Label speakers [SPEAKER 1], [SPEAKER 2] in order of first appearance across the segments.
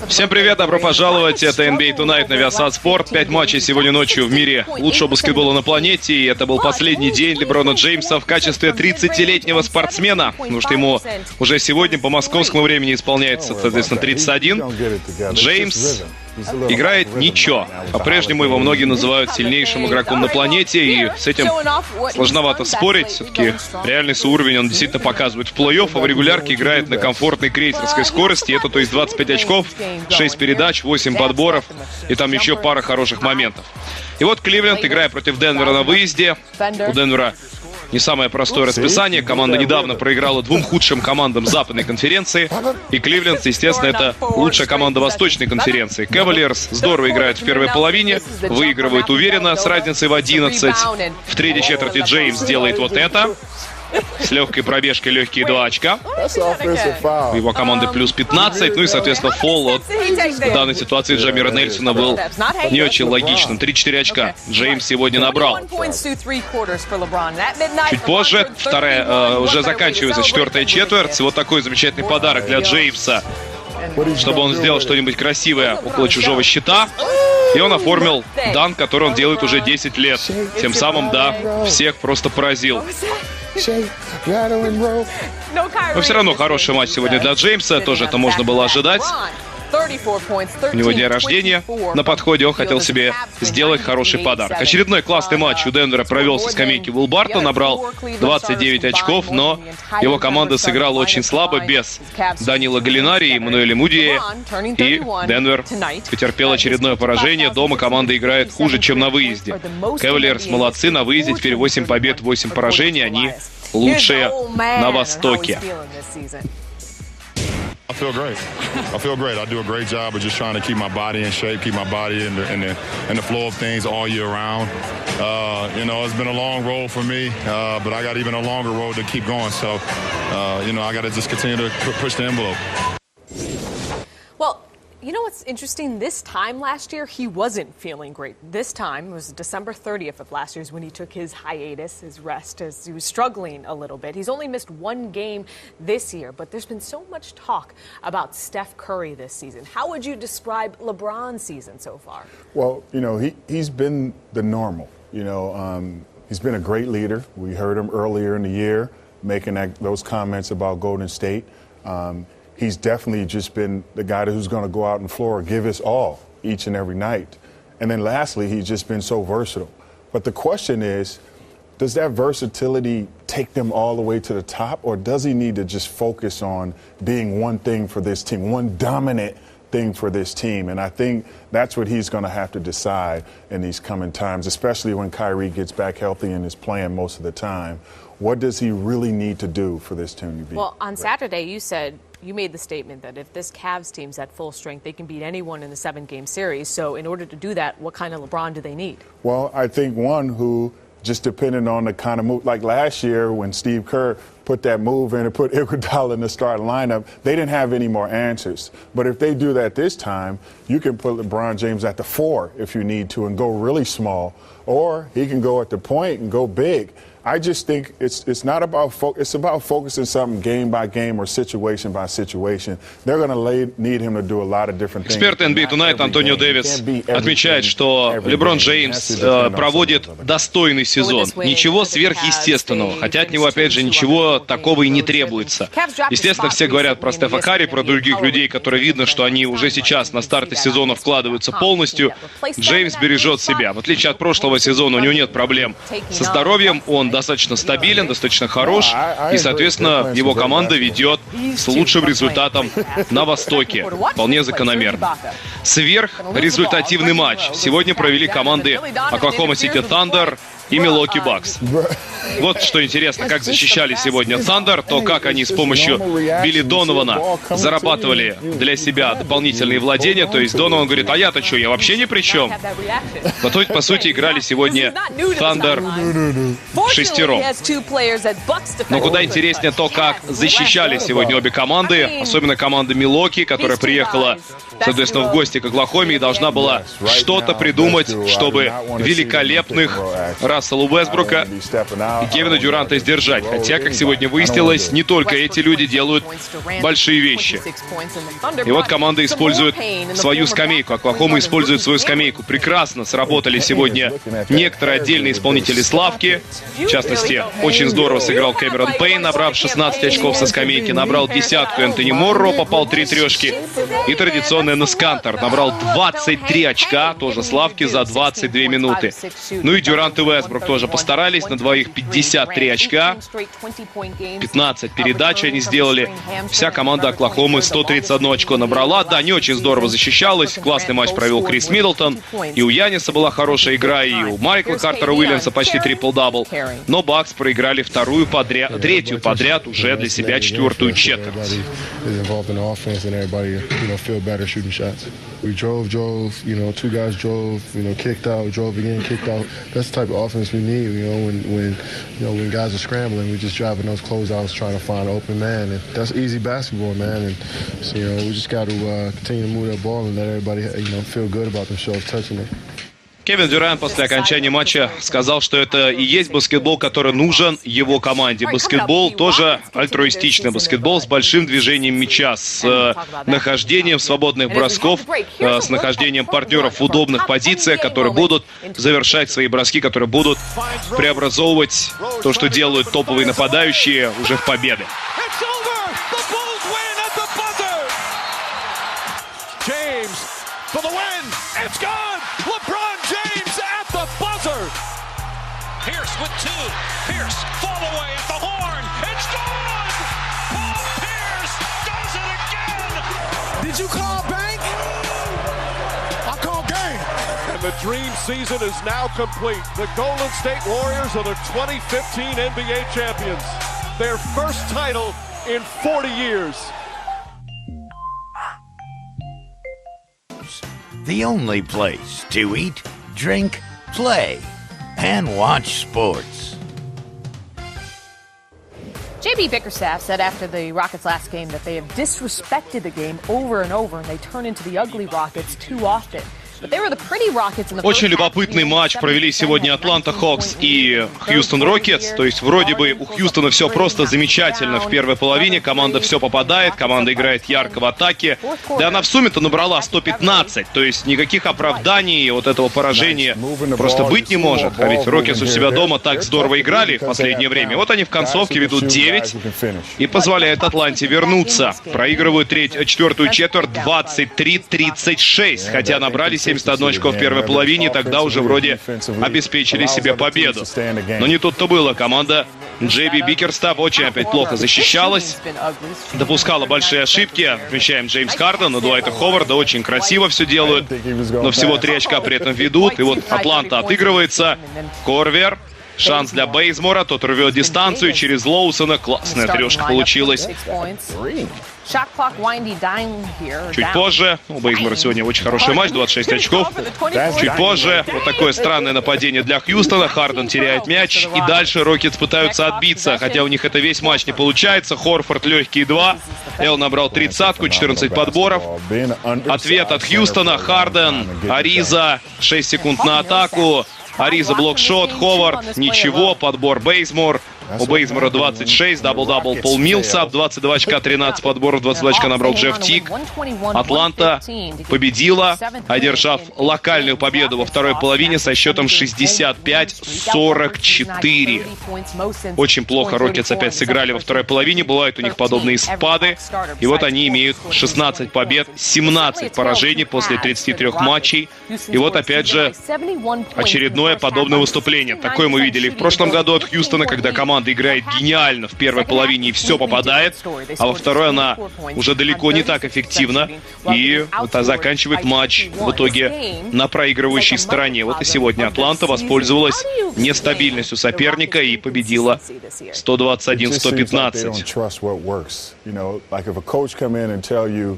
[SPEAKER 1] Всем привет, добро пожаловать. Это NBA Tonight на Viasat Sport. 5 матчей сегодня ночью в мире лучшего баскетбола на планете. И это был последний день Леброна Джеймса в качестве 30-летнего спортсмена. Потому что ему уже сегодня по московскому времени исполняется, соответственно, 31. Джеймс играет ничего. По-прежнему его многие называют сильнейшим игроком на планете, и с этим сложновато спорить. Все-таки реальный уровень он действительно показывает в плей-офф, а в регулярке играет на комфортной крейсерской скорости. Это то есть 25 очков, 6 передач, 8 подборов и там еще пара хороших моментов. И вот Кливленд, играя против Денвера на выезде. У Денвера не самое простое расписание. Команда недавно проиграла двум худшим командам Западной конференции. И Кливленд, естественно, это лучшая команда Восточной конференции. Кавалерс здорово играет в первой половине, выигрывает уверенно с разницей в 11. В третьей четверти Джеймс делает вот это. С легкой пробежкой легкие 2 очка. У его команды плюс 15. Ну и, соответственно, фол от в данной ситуации Джамира Нельсона был не очень логичным. 3-4 очка Джеймс сегодня набрал. Чуть позже, уже заканчивается четвертая четверть. Вот такой замечательный подарок для Джеймса, чтобы он сделал что-нибудь красивое около чужого щита. И он оформил данк, который он делает уже 10 лет. Тем самым, да, всех просто поразил. Но все равно хороший матч сегодня для Джеймса. Тоже это можно было ожидать. У него день рождения на подходе, он хотел себе сделать хороший подарок. Очередной классный матч у Денвера провел со скамейки Уилл Бартон, набрал 29 очков, но его команда сыграла очень слабо, без Данила Галлинари и Мануэля Мудии, и Денвер потерпел очередное поражение. Дома команда играет хуже, чем на выезде. Кавалерс молодцы, на выезде теперь 8 побед, 8 поражений, они лучшие на Востоке.
[SPEAKER 2] I feel great. I do a great job of just trying to keep my body in shape, keep my body in the flow of things all year round. You know, it's been a long road for me, but I got even a longer road to keep going. So, you know, I got to just continue to push the envelope.
[SPEAKER 3] Well, you know what's interesting? This time last year, he wasn't feeling great. This time, it was December 30th of last year when he took his hiatus, his rest, as he was struggling a little bit. He's only missed one game this year, but there's been so much talk about Steph Curry this season. How would you describe LeBron's season so far?
[SPEAKER 4] Well, you know, he's been the normal. You know, he's been a great leader. We heard him earlier in the year making those comments about Golden State. He's definitely just been the guy who's going to go out on the floor and give his all each and every night. And then lastly, he's just been so versatile. But the question is, does that versatility take them all the way to the top, or does he need to just focus on being one thing for this team, one dominant thing for this team? And I think that's what he's going to have to decide in these coming times, especially when Kyrie gets back healthy and is playing most of the time. What does he really need to do for this team to be?
[SPEAKER 3] Well, on Saturday, you made the statement that if this Cavs team's at full strength, they can beat anyone in the 7-game series. So in order to do that, what kind of LeBron do they need?
[SPEAKER 4] Well, I think one who, just depending on the kind of move, like last year when Steve Kerr put that move in and put Iguodala in the starting lineup, they didn't have any more answers. But if they do that this time, you can put LeBron James at the 4 if you need to and go really small, or he can go at the point and go big. I just think it's not about it's about focusing something game by game or situation by situation. They're going to need him to do a lot of different things.
[SPEAKER 1] Эксперт NBA Tonight Антонио Дэвис отмечает, что Леброн Джеймс проводит достойный сезон. Ничего сверхъестественного. Хотя от него, опять же, ничего такого и не требуется. Естественно, все говорят про Стефа Карри, про других людей, которые видно, что они уже сейчас на старте сезона вкладываются полностью. Джеймс бережет себя. В отличие от прошлого сезона, у него нет проблем со здоровьем. Он достаточно стабилен, достаточно хорош, и, соответственно, его команда ведет с лучшим результатом на Востоке. Вполне закономерно. Сверхрезультативный матч сегодня провели команды Оклахома Сити Thunder и Милуоки Бакс. Вот что интересно, как защищали сегодня Thunder, то как они с помощью Билли Донована зарабатывали для себя дополнительные владения. То есть Донован говорит, а я-то что, я вообще ни при чем. По сути, играли сегодня Thunder шестером. Но куда интереснее то, как защищали сегодня обе команды, особенно команда Милуоки, которая приехала, соответственно, в гости к Оклахоме и должна была что-то придумать, чтобы великолепных Расселу Уэсбрука и Кевина Дюранта сдержать. Хотя, как сегодня выяснилось, не только эти люди делают большие вещи. И вот команда использует свою скамейку. Оклахома использует свою скамейку. Прекрасно сработали сегодня некоторые отдельные исполнители славки. В частности, очень здорово сыграл Кэмерон Пейн, набрав 16 очков со скамейки. Набрал десятку Энтони Морро, попал 3 трешки. И традиционный Энес Кантор набрал 23 очка, тоже славки, за 22 минуты. Ну и Дюрант и Уэсбрук тоже постарались. На двоих 53 очка. 15 передач они сделали. Вся команда Оклахомы 131 очко набрала. Да, не очень здорово защищалась. Классный матч провел Крис Миддлтон. И у Яниса была хорошая игра, и у Майкла Картера Уильямса почти трипл-дабл. Но Бакс проиграли третью подряд уже для себя четвертую четверть.
[SPEAKER 5] We drove, two guys drove, kicked out, drove again, kicked out. That's the type of offense we need, when guys are scrambling, we just driving those closeouts, trying to find an open man. And that's easy basketball, man. And so, we just got to continue to move that ball and let everybody, feel good about themselves touching it.
[SPEAKER 1] Кевин Дюрант после окончания матча сказал, что это и есть баскетбол, который нужен его команде. Баскетбол тоже альтруистичный баскетбол с большим движением мяча, с нахождением свободных бросков, с нахождением партнеров в удобных позициях, которые будут завершать свои броски, которые будут преобразовывать то, что делают топовые нападающие, уже в победы.
[SPEAKER 6] Pierce with 2. Pierce fall away at the horn. It's gone! Paul Pierce does it again!
[SPEAKER 7] Did you call bank? I call game.
[SPEAKER 8] And the dream season is now complete. The Golden State Warriors are the 2015 NBA champions. Their first title in 40 years.
[SPEAKER 9] The only place to eat, drink, play, and watch sports.
[SPEAKER 3] JB Bickerstaff said after the Rockets' last game that they have disrespected the game over and over, and they turn into the ugly Rockets too often.
[SPEAKER 1] Очень любопытный матч провели сегодня Атланта Хокс и Хьюстон Рокетс. То есть вроде бы у Хьюстона все просто замечательно в первой половине. Команда все попадает, команда играет ярко в атаке. Да она в сумме-то набрала 115. То есть никаких оправданий вот этого поражения просто быть не может. А ведь Рокетс у себя дома так здорово играли в последнее время. Вот они в концовке ведут 9 и позволяют Атланте вернуться. Проигрывают четвертую четверть 23-36, хотя набрали 71 очко в первой половине, тогда уже вроде обеспечили себе победу. Но не тут-то было. Команда JB Бикерстафф очень опять плохо защищалась, допускала большие ошибки. Отмечаем Джеймс Харден и Дуайта Ховарда. Очень красиво все делают, но всего 3 очка при этом ведут. И вот Атланта отыгрывается. Корвер. Шанс для Бейзмора. Тот рвет дистанцию через Лоусона. Классная трешка получилась. Чуть позже, у Бейзмора сегодня очень хороший матч, 26 очков. Чуть позже, вот такое странное нападение для Хьюстона. Харден теряет мяч, и дальше Рокетс пытаются отбиться, хотя у них это весь матч не получается. Хорфорд легкие 2. Эл набрал 30-ку, 14 подборов. Ответ от Хьюстона. Харден, Ариза, 6 секунд на атаку. Ариза блокшот, Ховард, ничего, подбор Бейзмор. У Бейзмора 26, дабл-дабл Пол Милсап, 22 очка, 13 подборов, 22 очка набрал Джефф Тик. Атланта победила, одержав локальную победу во второй половине со счетом 65-44. Очень плохо Рокетс опять сыграли во второй половине, бывают у них подобные спады. И вот они имеют 16 побед, 17 поражений после 33 матчей. И вот опять же очередное подобное выступление. Такое мы видели в прошлом году от Хьюстона, когда команда играет гениально в первой половине и все попадает, а во второй она уже далеко не так эффективна и вот заканчивает матч в итоге на проигрывающей стороне. Вот и сегодня Атланта воспользовалась нестабильностью соперника и победила 121-115.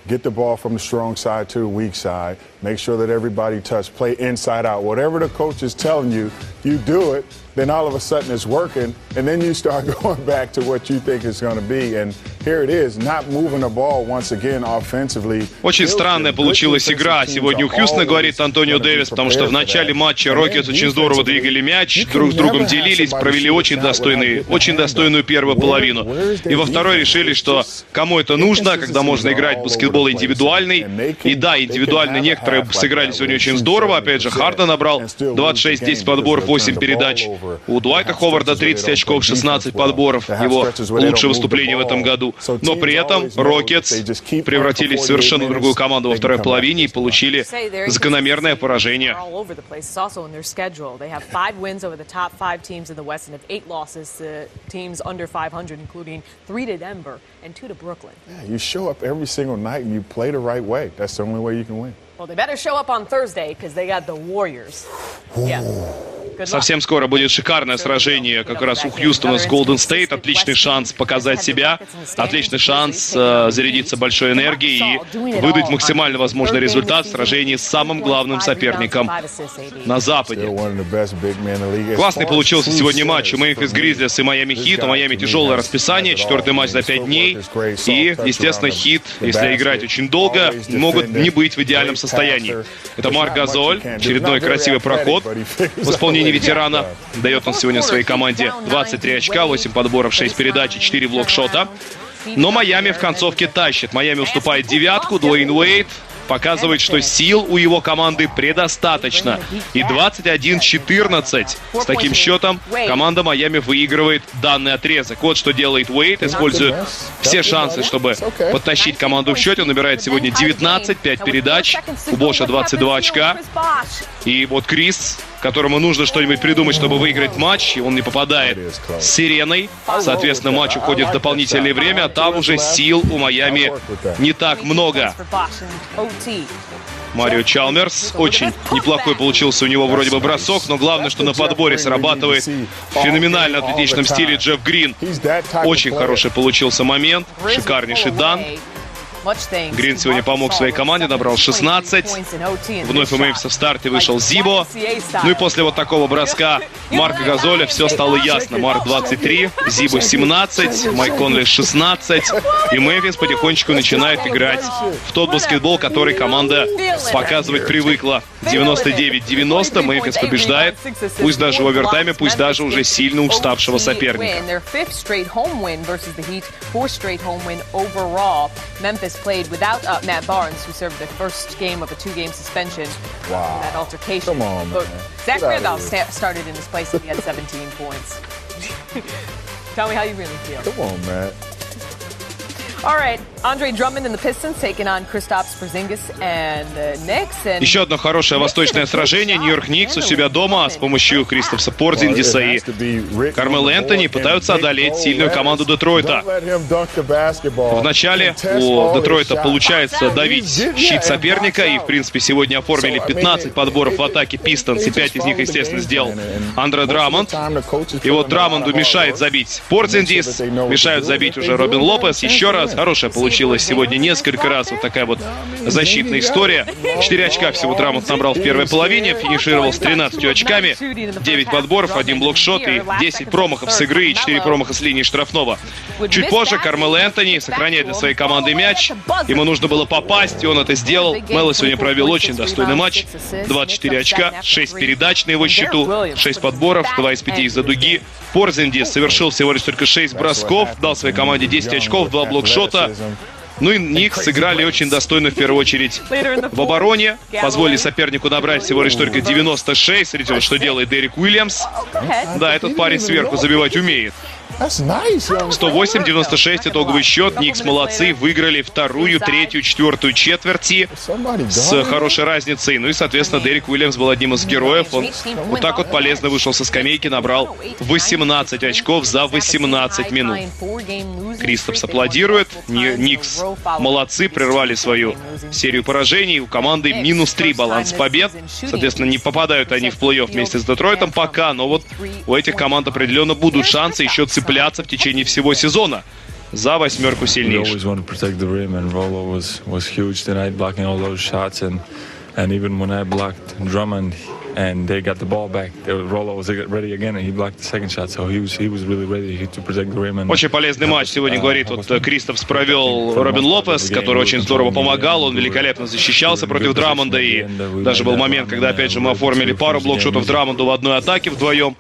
[SPEAKER 4] Get the ball from the strong side to the weak side. Make sure that everybody play inside out. Whatever the coach is telling you, you do it. then all of a sudden it's working, and then you start going back to what you think it's going to be. And here it is, not moving the ball once again offensively.
[SPEAKER 1] Очень странная получилась игра сегодня у Хьюстона, говорит Антонио Дэвис, потому что в начале матча Рокетс очень здорово двигали мяч, друг с другом делились, провели очень достойную первую половину. И во второй решили, что кому это нужно, когда можно играть в баскетбол индивидуальный. И да, индивидуально некоторые сыграли сегодня очень здорово. Опять же, Харден набрал 26, 10 подборов, 8 передач. У Дуайта Ховарда 30 очков, 16 подборов. Его лучшее выступление в этом году. Но при этом Рокетс превратились в совершенно другую команду во второй половине и получили закономерное поражение.
[SPEAKER 4] You show up every single night and you play the right way. That's the only way you can win.
[SPEAKER 3] Well, they better show up on Thursday because they got the Warriors. Yeah.
[SPEAKER 1] Совсем скоро будет шикарное сражение как раз у Хьюстона с Голден Стейт. Отличный шанс показать себя, отличный шанс зарядиться большой энергией и выдать максимально возможный результат в сражении с самым главным соперником на Западе. Классный получился сегодня матч у Мемфис Гризлис и Майами Хит. У Майами тяжелое расписание, 4-й матч за 5 дней. И, естественно, Хит, если играть очень долго, могут не быть в идеальном состоянии. Это Марк Газоль, очередной красивый проход в исполнении ветерана. Дает он сегодня своей команде 23 очка, 8 подборов, 6 передач и 4 блокшота. Но Майами в концовке тащит. Майами уступает девятку. Дуэйн Уэйд показывает, что сил у его команды предостаточно. И 21-14. С таким счетом команда Майами выигрывает данный отрезок. Вот что делает Уэйд. Использует все шансы, чтобы подтащить команду в счете. Он набирает сегодня 19, 5 передач. У Боша 22 очка. И вот Крис, которому нужно что-нибудь придумать, чтобы выиграть матч, и он не попадает с сиреной. Соответственно, матч уходит в дополнительное время, а там уже сил у Майами не так много. Марио Чалмерс. Очень неплохой получился у него вроде бы бросок, но главное, что на подборе срабатывает в феноменально атлетичном стиле Джефф Грин. Очень хороший получился момент, шикарнейший дан. Грин сегодня помог своей команде, набрал 16. Вновь у Мемфиса в старте вышел Зибо. Ну и после вот такого броска Марка Газоля все стало ясно. Марк 23, Зибо 17, Майк Конли 16. И Мемфис потихонечку начинает играть в тот баскетбол, который команда показывать привыкла. 99-90, Мемфис побеждает. Пусть даже в овертайме, пусть даже уже сильно уставшего соперника.
[SPEAKER 3] Played without Matt Barnes, who served the first game of a 2-game suspension in that altercation.
[SPEAKER 4] Come on, man.
[SPEAKER 3] Zach Randolph started in his place and he had 17 points. Tell me how you really feel.
[SPEAKER 4] Come on, man.
[SPEAKER 3] All right, Andre Drummond and the Pistons taking on Kristaps Porzingis and the Knicks.
[SPEAKER 1] Еще одно хорошее восточное сражение. Нью-Йорк Никс у себя дома с помощью Кристопса Порзингиса и Кармело Энтони пытаются одолеть сильную команду Детройта. Вначале у Детройта получается давить щит соперника, и, в принципе, сегодня оформили 15 подборов в атаке Пистонс, и 5 из них, естественно, сделал Андре Драмонд. И вот Драмонду мешает забить Порзингис, мешают забить уже Робин Лопес. Еще раз, хорошая получилась сегодня несколько раз вот такая вот защитная история. 4 очка всего Драмонд набрал в первой половине, финишировал с 13 очками, 9 подборов, 1 блокшот и 10 промахов с игры и 4 промаха с линии штрафного. Чуть позже Кармело Энтони сохраняет для своей команды мяч. Ему нужно было попасть, и он это сделал. Мело сегодня провел очень достойный матч. 24 очка, 6 передач на его счету, 6 подборов, 2 из 5 из-за дуги. Порзингис совершил всего лишь только 6 бросков, дал своей команде 10 очков, 2 блокшота. Ну и Никс сыграли очень достойно в первую очередь в обороне. Позволили сопернику набрать всего лишь только 96. Смотрите, вот что делает Дерек Уильямс. Да, этот парень сверху забивать умеет. 108-96 итоговый счет. Никс молодцы, выиграли вторую, третью, четвертую четверти с хорошей разницей. Ну и, соответственно, Дерек Уильямс был одним из героев. Он вот так вот полезно вышел со скамейки, набрал 18 очков за 18 минут. Кристопс аплодирует. Никс молодцы, прервали свою серию поражений. У команды -3 баланс побед. Соответственно, не попадают они в плей-офф вместе с Детройтом пока, но вот у этих команд определенно будут шансы еще цепляться в течение всего сезона за 8 сильнейших.
[SPEAKER 10] And even when I blocked Drummond, and they got the ball back. Rolo was ready again, and he blocked the second shot, so he was really ready to protect the rim.
[SPEAKER 1] Очень полезный матч сегодня, говорит вот Кристофс, провел Робин Лопес, который очень здорово помогал, он великолепно защищался против Драмонда, и даже был момент, когда, опять же, мы оформили пару блокшотов Драмонду в одной атаке вдвоем.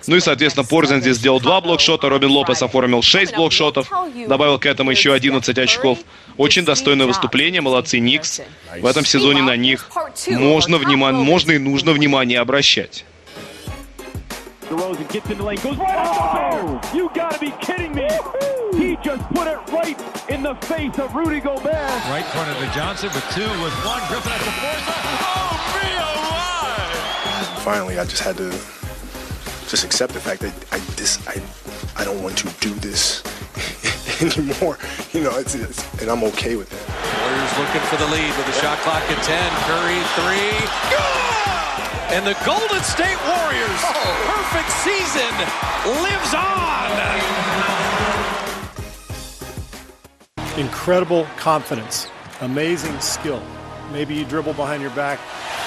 [SPEAKER 1] Ну и, соответственно, Порзингис сделал 2 блокшота, Робин Лопес оформил 6 блокшотов, добавил к этому еще 11 очков. Очень достойное выступление, молодцы Никс. В этом сезоне на них можно и нужно внимание обращать.
[SPEAKER 11] DeRozan gets in the lane, goes right up the You gotta be kidding me! He just put it right in the face of Rudy Gobert.
[SPEAKER 6] Right front of the Johnson with 2, with 1. Griffin at the fourth. Oh, be alive!
[SPEAKER 12] Finally, I just had to just accept the fact that I don't want to do this anymore. You know, and I'm okay with that.
[SPEAKER 6] Warriors looking for the lead with the shot clock at 10. Curry 3. Good! And the Golden State Warriors' perfect season lives on.
[SPEAKER 13] Incredible confidence, amazing skill. Maybe you dribble behind your back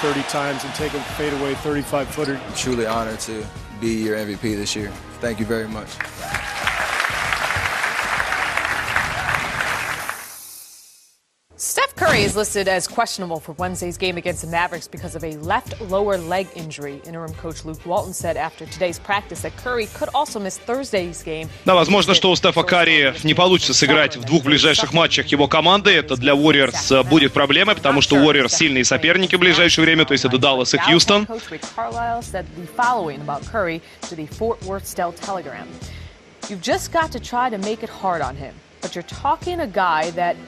[SPEAKER 13] 30 times and take a fadeaway 35-footer.
[SPEAKER 14] Truly honored to be your MVP this year. Thank you very much.
[SPEAKER 3] Steph Curry is listed as questionable for Wednesday's game against the Mavericks because of a left lower leg injury. Interim coach Luke Walton said after today's practice that Curry could also miss Thursday's game.
[SPEAKER 1] Да, возможно, что у Стефа Карри не получится сыграть в 2 ближайших матчах его команды. Это для Warriors будет проблемой, потому что Warriors сильные соперники в ближайшее время, то есть это Даллас и Хьюстон.
[SPEAKER 3] You've just got to try to make it hard on him.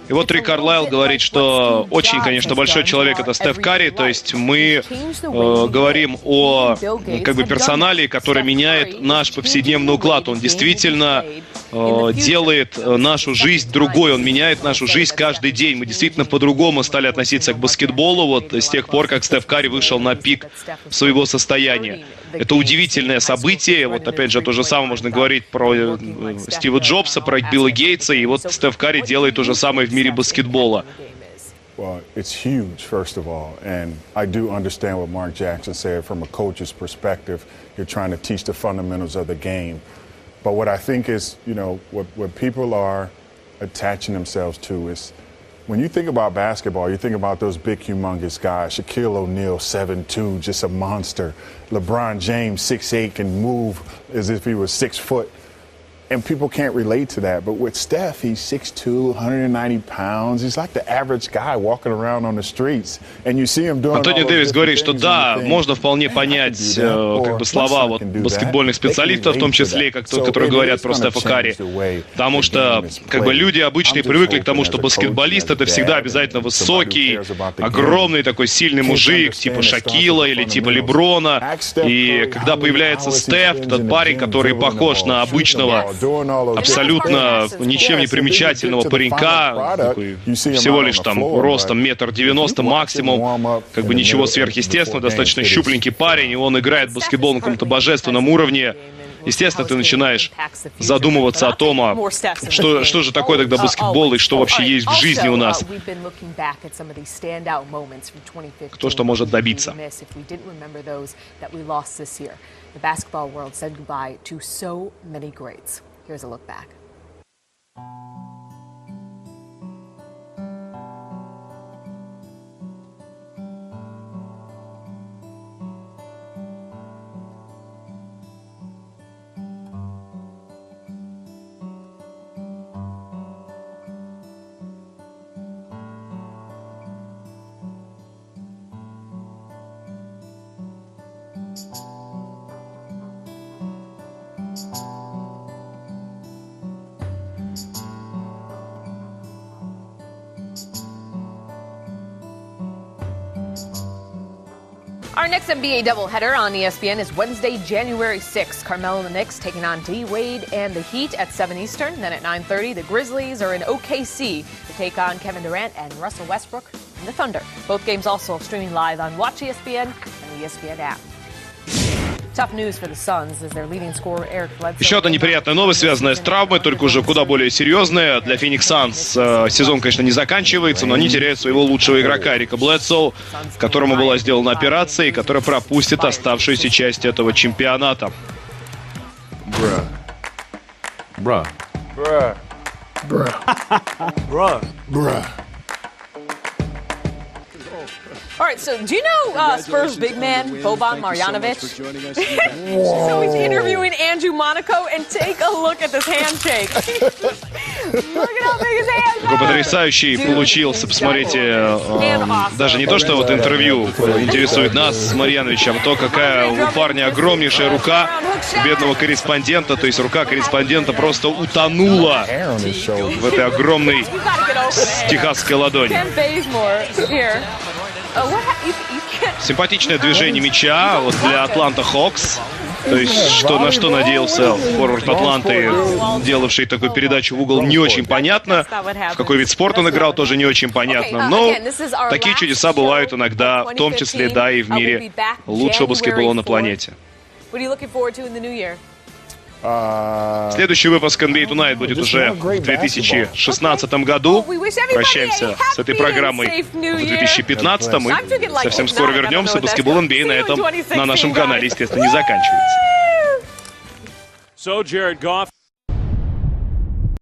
[SPEAKER 1] И вот Рик Карлайл говорит, что очень, конечно, большой человек — это Стеф Карри, то есть мы говорим о персонале, который меняет наш повседневный уклад. Он действительно делает нашу жизнь другой, он меняет нашу жизнь каждый день. Мы действительно по-другому стали относиться к баскетболу вот с тех пор, как Стеф Карри вышел на пик своего состояния. Это удивительное событие. Вот опять же то же самое можно говорить про Стива Джобса, про Билла Гейтса, и вот Стеф Карри делает то же самое в мире баскетбола.
[SPEAKER 4] Well, it's huge, first of all, and I do understand what Mark Jackson said from a coach's perspective. You're trying to teach the fundamentals of the game. But what I think is, you know, what people are attaching themselves to is, when you think about basketball, you think about those big, humongous guys. Shaquille O'Neal, 7'2", just a monster. LeBron James, 6'8", can move as if he was 6 foot. And people can't relate to that. But with Steph, he's 6'2", 190 pounds. He's like the average guy walking around on the streets. And you see him doing
[SPEAKER 1] Антони Дэвис говорит, что да, можно вполне понять слова вот баскетбольных специалистов, в том числе, которые говорят про Стефа Карри. Потому что люди обычные привыкли к тому, что баскетболист — это всегда обязательно высокий, огромный такой сильный мужик, типа Шакила или типа Леброна. И когда появляется Стеф, этот парень, который похож на обычного, абсолютно ничем не примечательного паренька, всего лишь там ростом 1,90 м максимум, ничего сверхъестественного, достаточно щупленький парень, и он играет в баскетбол на каком-то божественном уровне. Естественно, ты начинаешь задумываться о том, что же такое тогда баскетбол и что вообще есть в жизни у нас. Кто что может добиться.
[SPEAKER 3] The basketball world said goodbye to so many greats. Here's a look back. Our next NBA doubleheader on ESPN is Wednesday, January 6th. Carmelo and the Knicks taking on D-Wade and the Heat at 7 Eastern. Then at 9:30, the Grizzlies are in OKC to take on Kevin Durant and Russell Westbrook and the Thunder. Both games also streaming live on Watch ESPN and the ESPN app.
[SPEAKER 1] Еще одна неприятная новость, связанная с травмой, только уже куда более серьезная. Для Феникс Санс сезон, конечно, не заканчивается, но они теряют своего лучшего игрока Рика Блэдсоу, которому была сделана операция и которая пропустит оставшуюся часть этого чемпионата.
[SPEAKER 7] Bruh.
[SPEAKER 3] All right, so do you know Spurs big man Boban Marjanovic? So he's interviewing Andrew Monaco, and take a look at this handshake. Look at how big his hand is.
[SPEAKER 1] Какой потрясающий получился, посмотрите, даже не то, что вот интервью интересует нас с Марьяновичем, а то, какая у парня огромнейшая рука бедного корреспондента, то есть рука корреспондента просто утонула в этой огромной техасской ладони. Симпатичное движение мяча вот для Атланта Хокс. То есть, на что надеялся форвард Атланты, делавший такую передачу в угол, не очень понятно. В какой вид спорта он играл, тоже не очень понятно. Но такие чудеса бывают иногда, в том числе, да, и в мире лучшего баскетбола на планете. Следующий выпуск NBA Tonight будет уже в 2016 году. Прощаемся с этой программой в 2015. Мы совсем скоро вернемся. Баскетбол NBA на этом, на нашем канале, естественно, не заканчивается.